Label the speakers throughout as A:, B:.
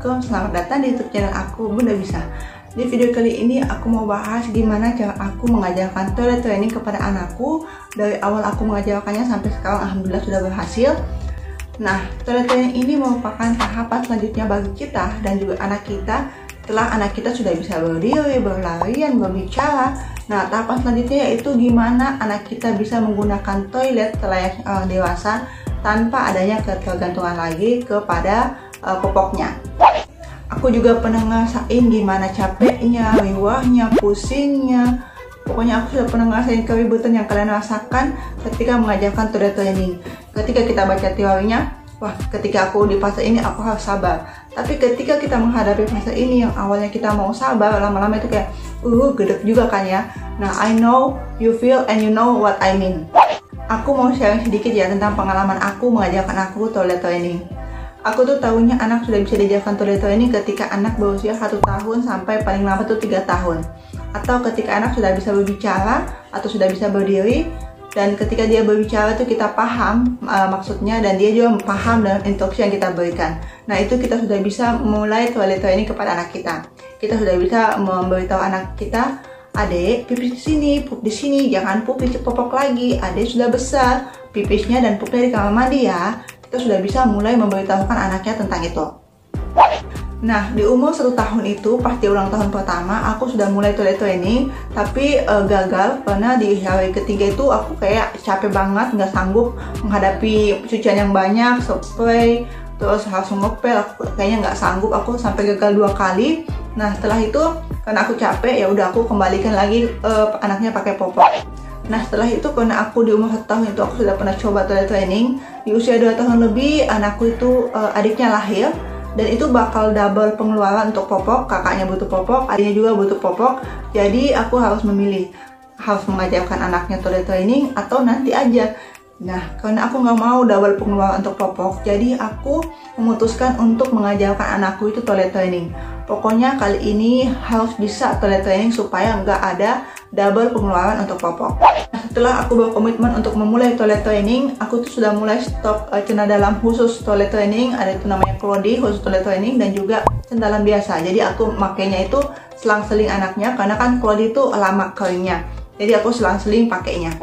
A: Assalamualaikum, selamat datang di YouTube channel aku, Bunda Bisa. Di video kali ini aku mau bahas gimana cara aku mengajarkan toilet training kepada anakku. Dari awal aku mengajarkannya sampai sekarang alhamdulillah sudah berhasil. Nah, toilet training ini merupakan tahapan selanjutnya bagi kita dan juga anak kita. Setelah anak kita sudah bisa berdiri, berlarian, berbicara. Nah, tahapan selanjutnya yaitu gimana anak kita bisa menggunakan toilet selayaknya orang dewasa tanpa adanya ketergantungan lagi kepada popoknya. Aku juga pernah ngerasain gimana capeknya, riwahnya, pusingnya. Pokoknya aku sudah pernah ngerasain keributan yang kalian rasakan ketika mengajarkan toilet training. Ketika kita baca teorinya, wah, ketika aku di fase ini aku harus sabar. Tapi ketika kita menghadapi fase ini yang awalnya kita mau sabar, lama-lama itu kayak gedek juga kan ya. Nah, I know you feel and you know what I mean. Aku mau sharing sedikit ya tentang pengalaman aku mengajarkan aku toilet training. Aku tuh tahunya anak sudah bisa diajarkan toilet training ketika anak berusia 1 tahun sampai paling lama tuh 3 tahun. Atau ketika anak sudah bisa berbicara atau sudah bisa berdiri. Dan ketika dia berbicara tuh kita paham maksudnya dan dia juga paham dalam instruksi yang kita berikan. Nah, itu kita sudah bisa mulai toilet training kepada anak kita. Kita sudah bisa memberitahu anak kita, adek, pipis di sini, pup di sini, jangan pup di popok lagi. Adek sudah besar, pipisnya dan pupnya di kamar mandi ya. Kita sudah bisa mulai memberitahukan anaknya tentang itu. Nah, di umur 1 tahun itu, pas di ulang tahun pertama, aku sudah mulai toilet training, tapi gagal karena di hari ketiga itu aku kayak capek banget, nggak sanggup menghadapi cucian yang banyak, spray, terus langsung ngepel. Aku kayaknya nggak sanggup, aku sampai gagal 2 kali. Nah, setelah itu karena aku capek, ya udah aku kembalikan lagi anaknya pakai popok. Nah, setelah itu karena aku di umur 1 tahun itu aku sudah pernah coba toilet training. Di usia 2 tahun lebih, anakku itu adiknya lahir. Dan itu bakal double pengeluaran untuk popok, kakaknya butuh popok, adiknya juga butuh popok. Jadi aku harus memilih, harus mengajarkan anaknya toilet training atau nanti aja. Nah, karena aku nggak mau double pengeluaran untuk popok, jadi aku memutuskan untuk mengajarkan anakku itu toilet training. Pokoknya kali ini harus bisa toilet training supaya nggak ada double pengeluaran untuk popok. Nah, setelah aku berkomitmen untuk memulai toilet training, aku tuh sudah mulai stok celana dalam khusus toilet training. Ada itu namanya Clody khusus toilet training dan juga celana dalam biasa. Jadi aku makainya itu selang-seling anaknya karena kan Clody itu lama keringnya. Jadi aku selang-seling pakainya.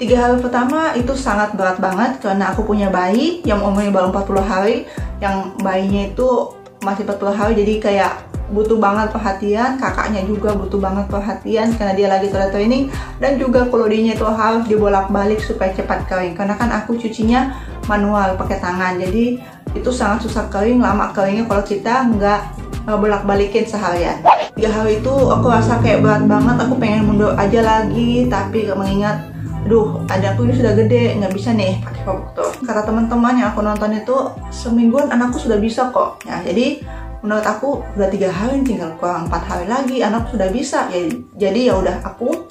A: 3 hari pertama itu sangat berat banget karena aku punya bayi yang umurnya baru 40 hari. Yang bayinya itu masih 40 hari jadi kayak butuh banget perhatian, kakaknya juga butuh banget perhatian karena dia lagi toilet training. Dan juga Clody-nya itu harus dibolak-balik supaya cepat kering karena kan aku cucinya manual pakai tangan. Jadi itu sangat susah kering, lama keringnya kalau kita nggak bolak-balikin seharian. 3 hari itu aku rasa kayak berat banget, aku pengen mundur aja lagi, tapi mengingat aduh, adakku ini sudah gede, nggak bisa nih pakai popok tuh. Kata teman-teman yang aku nonton itu, semingguan anakku sudah bisa kok. Nah, jadi menurut aku udah 3 hari, tinggal kurang 4 hari lagi anak sudah bisa. Jadi ya udah aku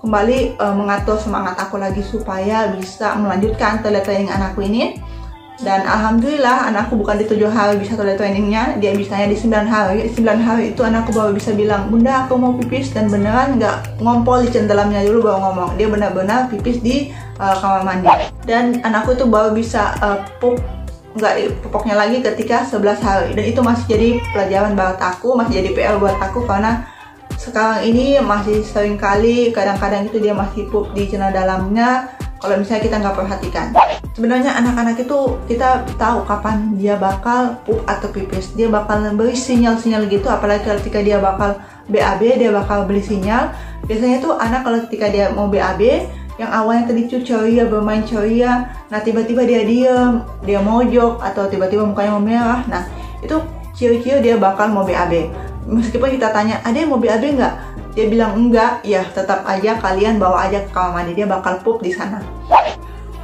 A: kembali mengatur semangat aku lagi supaya bisa melanjutkan toilet training anakku ini. Dan alhamdulillah anakku bukan di 7 hari bisa toilet trainingnya, dia bisanya di 9 hari. 9 hari itu anakku baru bisa bilang, bunda aku mau pipis, dan beneran nggak ngompol di dalamnya dulu baru ngomong. Dia benar-benar pipis di kamar mandi. Dan anakku itu baru bisa pup nggak popoknya lagi ketika 11 hari. Dan itu masih jadi pelajaran buat aku, masih jadi PR buat aku karena sekarang ini masih sering kali kadang-kadang itu dia masih pup di celana dalamnya kalau misalnya kita nggak perhatikan. Sebenarnya anak-anak itu kita tahu kapan dia bakal pup atau pipis. Dia bakal beri sinyal-sinyal gitu, apalagi ketika dia bakal BAB, dia bakal beri sinyal. Biasanya tuh anak kalau ketika dia mau BAB, yang awalnya tadi tuh ceria, bermain ceria, nah tiba-tiba dia diem, dia mojok, atau tiba-tiba mukanya memerah. Nah, itu ciri-ciri dia bakal mau BAB. Meskipun kita tanya, adek mau BAB nggak? Dia bilang enggak, ya tetap aja kalian bawa aja ke kamar mandi, dia bakal pup di sana.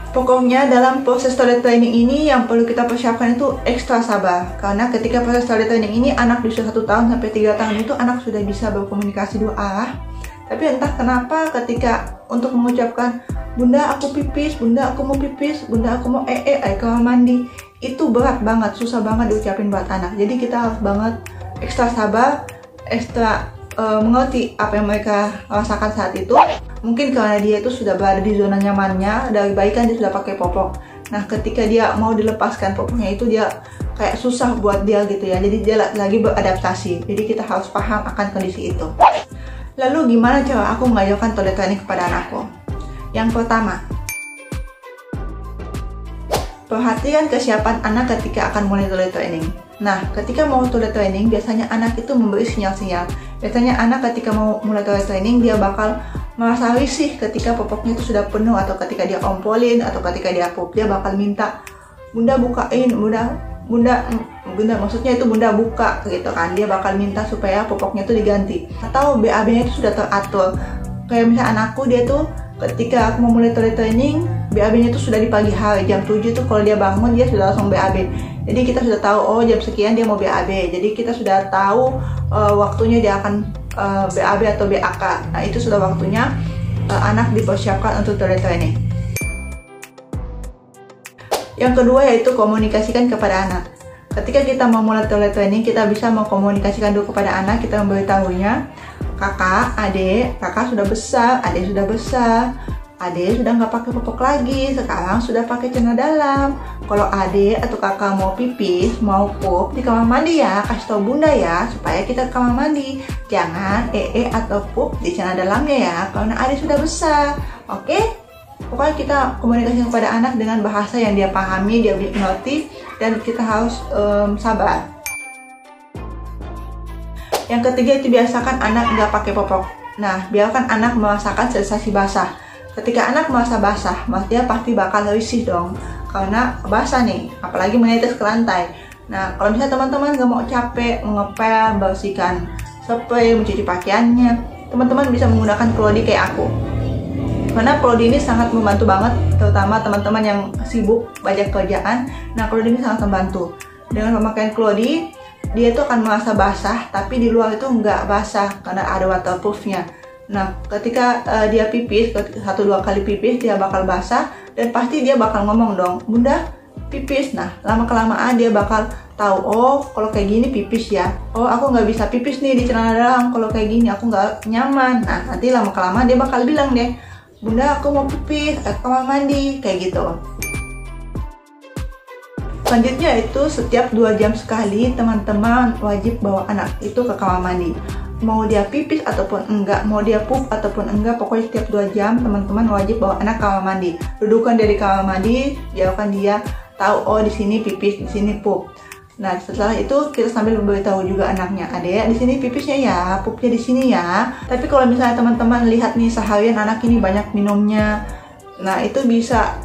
A: Pokoknya dalam proses toilet training ini yang perlu kita persiapkan itu ekstra sabar. Karena ketika proses toilet training ini anak di usia 1 tahun sampai 3 tahun itu anak sudah bisa berkomunikasi 2 arah. Tapi entah kenapa ketika untuk mengucapkan bunda aku pipis, bunda aku mau pipis, bunda aku mau air kamar mandi, itu berat banget, susah banget diucapin buat anak. Jadi kita harus banget ekstra sabar, ekstra mengerti apa yang mereka rasakan saat itu. Mungkin karena dia itu sudah berada di zona nyamannya, dari bayi kan dia sudah pakai popok. Nah, ketika dia mau dilepaskan popoknya itu dia kayak susah buat dia gitu ya. Jadi dia lagi beradaptasi. Jadi kita harus paham akan kondisi itu. Lalu gimana cara aku mengajarkan toilet training kepada anakku? Yang pertama, perhatikan kesiapan anak ketika akan mulai toilet training. Nah, ketika mau toilet training, biasanya anak itu memberi sinyal-sinyal. Biasanya anak ketika mau mulai toilet training, dia bakal merasa risih ketika popoknya itu sudah penuh, atau ketika dia ompolin, atau ketika dia pup. Dia bakal minta, bunda bukain, bunda maksudnya itu bunda buka gitu kan. Dia bakal minta supaya popoknya itu diganti. Atau BAB-nya itu sudah teratur. Kayak misalnya anakku, dia tuh ketika aku mau mulai toilet training, BAB-nya itu sudah di pagi hari, jam 7 tuh kalau dia bangun dia sudah langsung BAB. Jadi kita sudah tahu, oh jam sekian dia mau BAB. Jadi kita sudah tahu waktunya dia akan BAB atau BAK. Nah itu sudah waktunya anak dipersiapkan untuk toilet training. Yang kedua yaitu komunikasikan kepada anak. Ketika kita mau mulai toilet training, kita bisa mengkomunikasikan dulu kepada anak. Kita memberitahunya, kakak, adik, kakak sudah besar, adik sudah besar, adik sudah nggak pakai popok lagi, sekarang sudah pakai celana dalam. Kalau adik atau kakak mau pipis, mau pup di kamar mandi ya, kasih tau bunda ya, supaya kita ke kamar mandi. Jangan atau pup di celana dalamnya ya, karena adik sudah besar. Oke? Pokoknya kita komunikasi kepada anak dengan bahasa yang dia pahami, dia mengerti, dan kita harus sabar. Yang ketiga itu biasakan anak nggak pakai popok. Nah, biarkan anak merasakan sensasi basah. Ketika anak merasa basah, dia pasti bakal risih dong, karena basah nih, apalagi menetes ke lantai. Nah, kalau misalnya teman-teman nggak mau capek, ngepel, bersihkan spray, mencuci pakaiannya, teman-teman bisa menggunakan Klodi kayak aku. Karena Klodi ini sangat membantu banget, terutama teman-teman yang sibuk banyak kerjaan. Nah, Klodi ini sangat membantu. Dengan pemakaian Klodi, dia itu akan merasa basah, tapi di luar itu nggak basah karena ada waterproofnya. Nah, ketika dia pipis, 1-2 kali pipis, dia bakal basah, dan pasti dia bakal ngomong dong, bunda pipis. Nah, lama-kelamaan dia bakal tahu, oh kalau kayak gini pipis ya, oh aku nggak bisa pipis nih di celana dalam, kalau kayak gini aku nggak nyaman. Nah, nanti lama-kelamaan dia bakal bilang deh, bunda aku mau pipis, ke kamar mandi, kayak gitu. Selanjutnya itu setiap 2 jam sekali teman-teman wajib bawa anak itu ke kamar mandi. Mau dia pipis ataupun enggak, mau dia pup ataupun enggak, pokoknya setiap 2 jam teman-teman wajib bawa anak ke kamar mandi. Dudukan dari kamar mandi, jauhkan dia tahu, oh di sini pipis, di sini pup. Nah, setelah itu kita sambil memberitahu juga anaknya, adek di sini pipisnya ya, pupnya di sini ya. Tapi kalau misalnya teman-teman lihat nih seharian anak ini banyak minumnya, nah itu bisa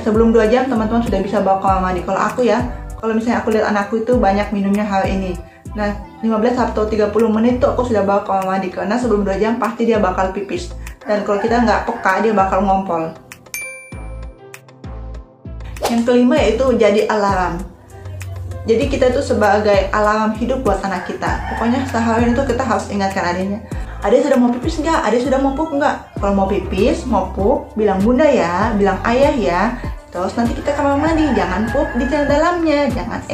A: sebelum 2 jam teman-teman sudah bisa bawa ke kamar mandi. Kalau aku ya, kalau misalnya aku lihat anakku itu banyak minumnya hari ini, nah 15 atau 30 menit tuh aku sudah bawa ke kamar mandi, karena sebelum 2 jam pasti dia bakal pipis. Dan kalau kita nggak peka, dia bakal ngompol. Yang kelima yaitu jadi alarm. Jadi kita itu sebagai alarm hidup buat anak kita. Pokoknya seharian itu kita harus ingatkan adiknya, adek sudah mau pipis nggak? Adek sudah mau pup nggak? Kalau mau pipis, mau pup, bilang bunda ya, bilang ayah ya. Terus nanti kita kamar mandi, jangan pup di celana dalamnya, jangan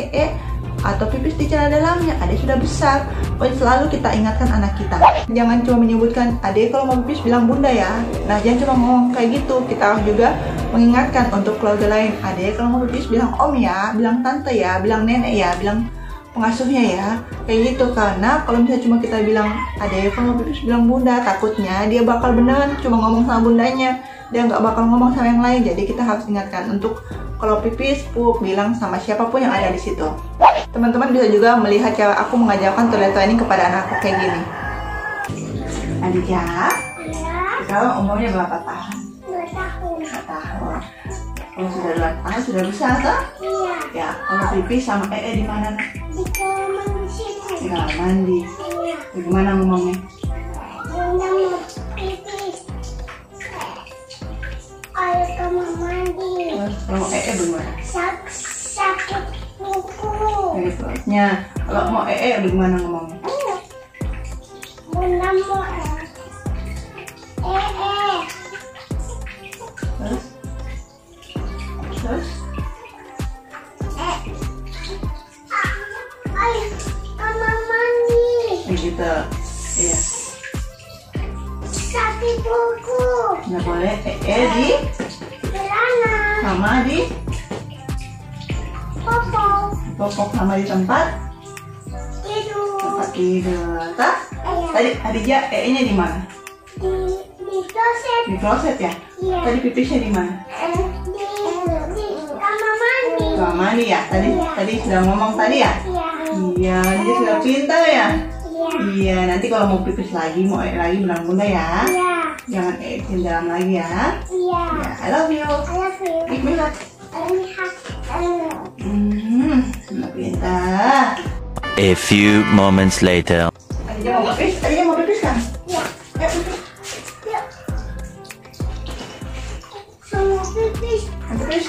A: atau pipis di celana dalamnya, adek sudah besar. Pokoknya selalu kita ingatkan anak kita. Jangan cuma menyebutkan, adek kalau mau pipis bilang bunda ya. Nah, jangan cuma ngomong kayak gitu. Kita harus juga mengingatkan untuk keluarga lain, adek kalau mau pipis bilang om ya, bilang tante ya, bilang nenek ya, bilang pengasuhnya ya, kayak gitu. Karena kalau misalnya cuma kita bilang adek kalau mau pipis bilang bunda, takutnya dia bakal beneran cuma ngomong sama bundanya, dia nggak bakal ngomong sama yang lain. Jadi kita harus ingatkan untuk kalau pipis, pup, bilang sama siapapun yang ada di situ. Teman-teman bisa juga melihat cara aku mengajarkan toilet training kepada anakku kayak gini. Adiknya, sekarang umurnya berapa tahun?
B: 2 tahun.
A: 2 tahun. Kalau sudah 2 tahun sudah besar kan?
B: Iya.
A: Ya, kalau pipis sama di mana?
B: Di kamar mandi situ.
A: Di kamar mandi.
B: Iya.
A: Bagaimana ngomongnya?
B: Bunda mau pipis. Ayo kamar mandi.
A: Terus kalau bagaimana?
B: Sakit kuku.
A: Terusnya, kalau mau bagaimana ngomongnya?
B: Bunda mau
A: Terus?
B: ayo kamar mandi.
A: Begitu, iya.
B: Sakit kuku.
A: Nggak boleh di
B: Celana.
A: sama di
B: Popo.
A: popok sama di tempat tidur. Tadi nya di mana?
B: Di kloset.
A: Di kloset ya?
B: Iya.
A: Tadi pipisnya di mana?
B: Di kamar mandi.
A: Kamar mandi ya? Tadi sudah ngomong tadi ya?
B: Iya.
A: Iya, dia sudah pintar ya?
B: Iya.
A: Iya, nanti kalau mau pipis lagi, mau lagi bilang bunda ya.
B: Iya.
A: Jangan di dalam lagi ya.
B: Iya.
A: Ya, I love you.
B: I love you.
A: Give me hug.
B: Lihat.
A: Anak pintar.
C: A few moments later.
A: Adiknya mau pipis kan?
B: Iya.
A: Ayo pipis.
B: Yuk. Sama pipis.
A: Pipis.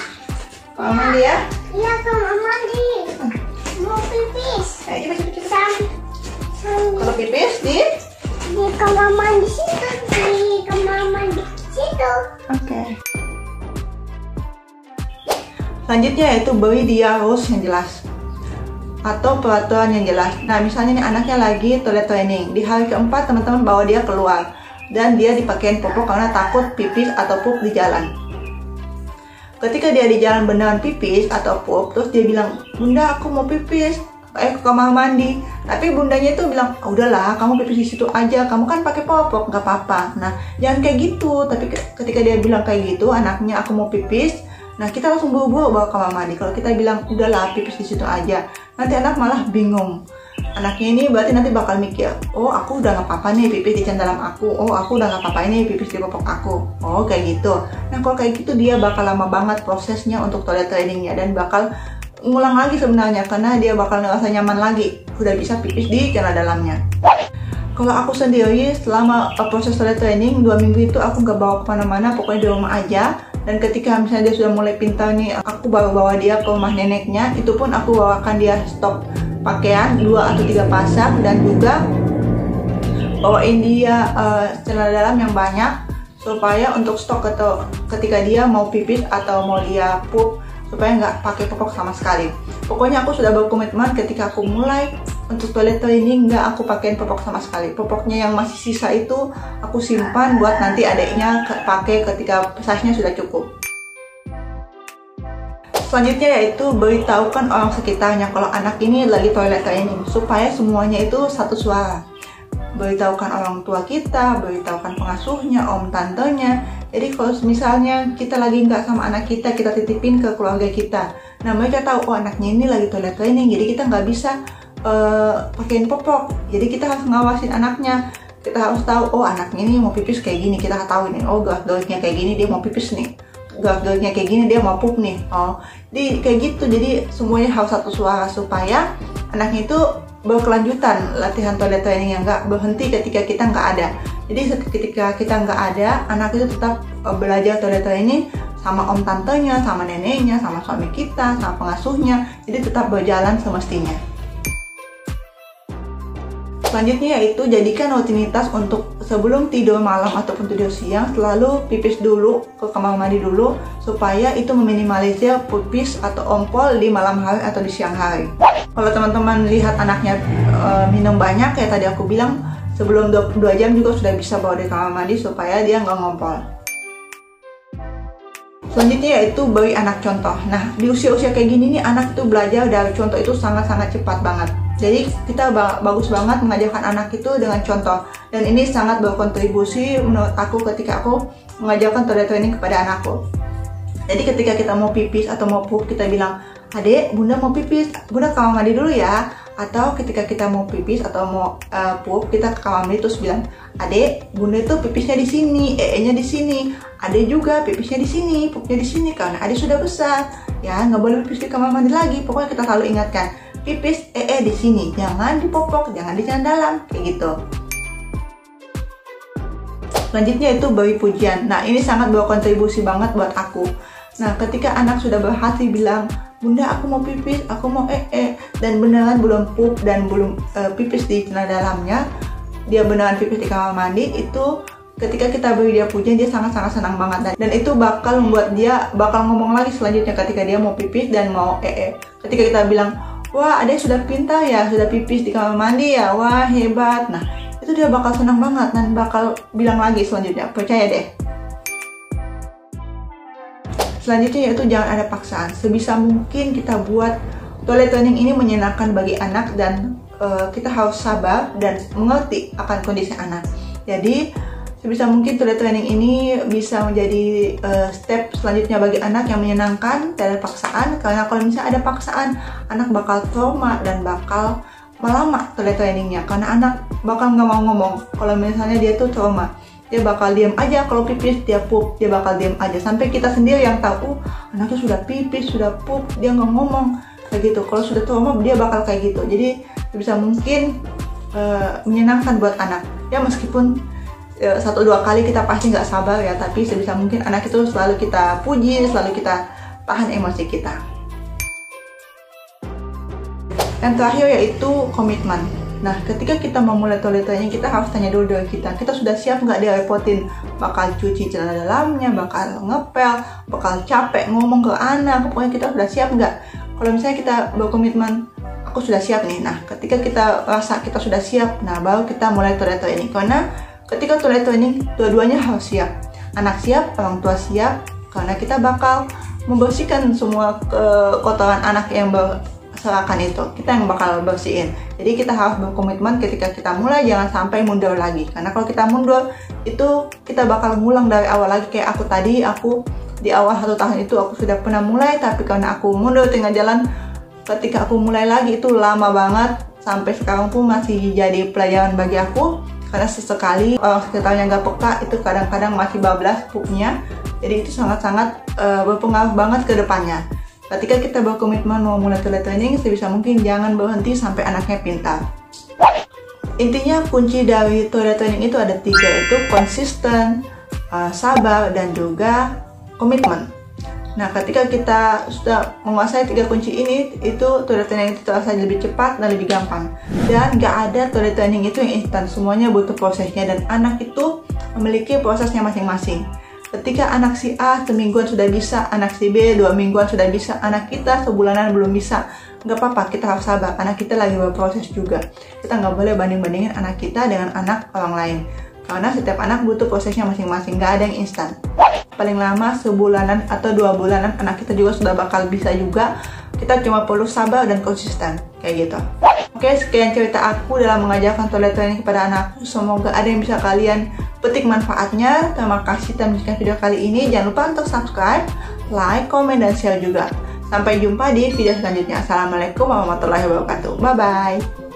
A: Kamar mandi ya?
B: Iya, kamar mandi. Mau pipis.
A: Ayo cepet.
B: Sama
A: Kalau pipis di
B: kamar mandi situ. Di kamar mandi situ.
A: Oke. Selanjutnya yaitu beri dia rules yang jelas atau peraturan yang jelas. Nah, misalnya nih anaknya lagi toilet training. Di hari keempat teman-teman bawa dia keluar dan dia dipakein popok karena takut pipis atau pup di jalan. Ketika dia di jalan beneran pipis atau pup, terus dia bilang, "Bunda, aku mau pipis." Ke kamar mandi. Tapi bundanya itu bilang, "Udahlah, kamu pipis di situ aja. Kamu kan pakai popok, nggak apa-apa." Nah, jangan kayak gitu. Tapi ketika dia bilang kayak gitu, anaknya aku mau pipis. Nah, kita langsung buru-buru bawa ke kamar mandi. Kalau kita bilang, "Udahlah, pipis di situ aja." Nanti anak malah bingung. Anaknya ini berarti nanti bakal mikir, "Oh, aku udah nggak apa-apa nih pipis di dalam aku. Oh, aku udah nggak apa-apa ini pipis di popok aku." Oh, kayak gitu. Nah, kalau kayak gitu dia bakal lama banget prosesnya untuk toilet trainingnya dan bakal ngulang lagi sebenarnya karena dia bakal ngerasa nyaman lagi udah bisa pipis di celana dalamnya. Kalau aku sendiri selama proses toilet training 2 minggu itu aku nggak bawa kemana-mana, pokoknya di rumah aja. Dan ketika misalnya dia sudah mulai pintar nih, aku baru bawa dia ke rumah neneknya. Itu pun aku bawakan dia stok pakaian 2 atau 3 pasang dan juga bawain dia celana dalam yang banyak supaya untuk stok atau ketika dia mau pipis atau mau dia pup supaya nggak pakai popok sama sekali. Pokoknya aku sudah berkomitmen ketika aku mulai untuk toilet training nggak aku pakein popok sama sekali. Popoknya yang masih sisa itu aku simpan buat nanti adiknya pakai ketika size-nya sudah cukup. Selanjutnya yaitu beritahukan orang sekitarnya kalau anak ini lagi toilet training supaya semuanya itu satu suara. Beritahukan orang tua kita, beritahukan pengasuhnya, om tantenya. Jadi kalau misalnya kita lagi nggak sama anak kita titipin ke keluarga kita. Nah, mereka tahu, oh anaknya ini lagi toilet training, jadi kita nggak bisa pakein popok. Jadi kita harus ngawasin anaknya. Kita harus tahu, oh anaknya ini mau pipis kayak gini, kita tahu ini. Oh gerak-geriknya kayak gini, dia mau pipis nih. Gerak-geriknya kayak gini, dia mau pup nih. Oh, jadi kayak gitu. Jadi semuanya harus satu suara supaya anaknya itu berkelanjutan latihan toilet training yang nggak berhenti ketika kita nggak ada. Jadi ketika kita nggak ada, anak itu tetap belajar toilet training sama om tantenya, sama neneknya, sama suami kita, sama pengasuhnya. Jadi tetap berjalan semestinya. Selanjutnya yaitu jadikan rutinitas untuk sebelum tidur malam ataupun tidur siang selalu pipis dulu ke kamar mandi dulu supaya itu meminimalisir pipis atau ompol di malam hari atau di siang hari. Kalau teman-teman lihat anaknya minum banyak kayak tadi aku bilang, sebelum 22 jam juga sudah bisa bawa di kamar mandi supaya dia nggak ngompol. Selanjutnya yaitu beri anak contoh. Nah, di usia-usia kayak gini nih anak itu belajar dari contoh itu sangat-sangat cepat banget. Jadi kita bagus banget mengajarkan anak itu dengan contoh. Dan ini sangat berkontribusi menurut aku ketika aku mengajarkan toilet training kepada anakku. Jadi ketika kita mau pipis atau mau pup, kita bilang, "Adek, bunda mau pipis, bunda ke kamar mandi dulu ya." Atau ketika kita mau pipis atau mau pup, kita ke kamar mandi terus bilang, "Adek, bunda itu pipisnya di sini, nya di sini. Adek juga pipisnya di sini, pupnya di sini karena adek sudah besar. Ya, nggak boleh pipis di kamar mandi lagi." Pokoknya kita selalu ingatkan, pipis di sini, jangan di popok, jangan di celana dalam, kayak gitu. Selanjutnya itu beri pujian. Nah, ini sangat berkontribusi banget buat aku. Nah, ketika anak sudah berhasil bilang, "Bunda, aku mau pipis, aku mau dan beneran belum pup dan belum pipis di celana dalamnya, dia beneran pipis di kamar mandi, itu ketika kita beri dia pujian, dia sangat-sangat senang banget. Dan itu bakal membuat dia bakal ngomong lagi selanjutnya ketika dia mau pipis dan mau Ketika kita bilang, "Wah, adek sudah pintar ya, sudah pipis di kamar mandi ya, wah hebat." Nah, itu dia bakal senang banget dan bakal bilang lagi selanjutnya, percaya deh. Selanjutnya yaitu jangan ada paksaan. Sebisa mungkin kita buat toilet training ini menyenangkan bagi anak dan kita harus sabar dan mengerti akan kondisi anak. Jadi sebisa mungkin toilet training ini bisa menjadi step selanjutnya bagi anak yang menyenangkan, tidak ada paksaan. Karena kalau misalnya ada paksaan, anak bakal trauma dan bakal melama toilet trainingnya. Karena anak bakal nggak mau ngomong. Kalau misalnya dia tuh trauma, dia bakal diam aja. Kalau pipis dia pup, dia bakal diam aja. Sampai kita sendiri yang tahu, anaknya sudah pipis, sudah pup, dia nggak ngomong kayak gitu. Kalau sudah trauma dia bakal kayak gitu. Jadi sebisa mungkin menyenangkan buat anak. Ya meskipun 1-2 kali kita pasti nggak sabar ya, tapi sebisa mungkin anak itu selalu kita puji, selalu kita tahan emosi kita. Yang terakhir yaitu komitmen. Nah, ketika kita memulai toilet training, kita harus tanya dulu dari kita sudah siap nggak direpotin bakal cuci celana dalamnya, bakal ngepel, bakal capek ngomong ke anak, pokoknya kita sudah siap nggak? Kalau misalnya kita berkomitmen, aku sudah siap nih. Nah, ketika kita rasa kita sudah siap, nah baru kita mulai toilet training. Karena ketika toilet training, dua-duanya harus siap. Anak siap, orang tua siap, karena kita bakal membersihkan semua kotoran anak yang berserakan itu. Kita yang bakal bersihin. Jadi kita harus berkomitmen ketika kita mulai, jangan sampai mundur lagi. Karena kalau kita mundur, itu kita bakal ngulang dari awal lagi. Kayak aku tadi, aku di awal 1 tahun itu aku sudah pernah mulai, tapi karena aku mundur tengah jalan, ketika aku mulai lagi itu lama banget. Sampai sekarang pun masih jadi pelajaran bagi aku. Karena sesekali orang sekitarnya nggak peka, itu kadang-kadang masih bablas pupnya. Jadi itu sangat-sangat berpengaruh banget ke depannya. Ketika kita berkomitmen mau mulai toilet training, sebisa mungkin jangan berhenti sampai anaknya pintar. Intinya kunci dari toilet training itu ada 3, yaitu konsisten, sabar, dan juga komitmen. Nah, ketika kita sudah menguasai 3 kunci ini, itu toilet training itu terasa lebih cepat dan lebih gampang. Dan nggak ada toilet training itu yang instan, semuanya butuh prosesnya, dan anak itu memiliki prosesnya masing-masing. Ketika anak si A semingguan sudah bisa, anak si B 2 mingguan sudah bisa, anak kita sebulanan belum bisa, nggak apa-apa, kita harus sabar. Anak kita lagi berproses juga. Kita nggak boleh banding-bandingin anak kita dengan anak orang lain. Karena setiap anak butuh prosesnya masing-masing, nggak ada yang instan. Paling lama sebulanan atau 2 bulanan anak kita juga sudah bakal bisa juga. Kita cuma perlu sabar dan konsisten, kayak gitu. Oke, sekian cerita aku dalam mengajarkan toilet training kepada anakku. Semoga ada yang bisa kalian petik manfaatnya. Terima kasih telah menonton video kali ini. Jangan lupa untuk subscribe, like, komen, dan share juga. Sampai jumpa di video selanjutnya. Assalamualaikum warahmatullahi wabarakatuh. Bye-bye.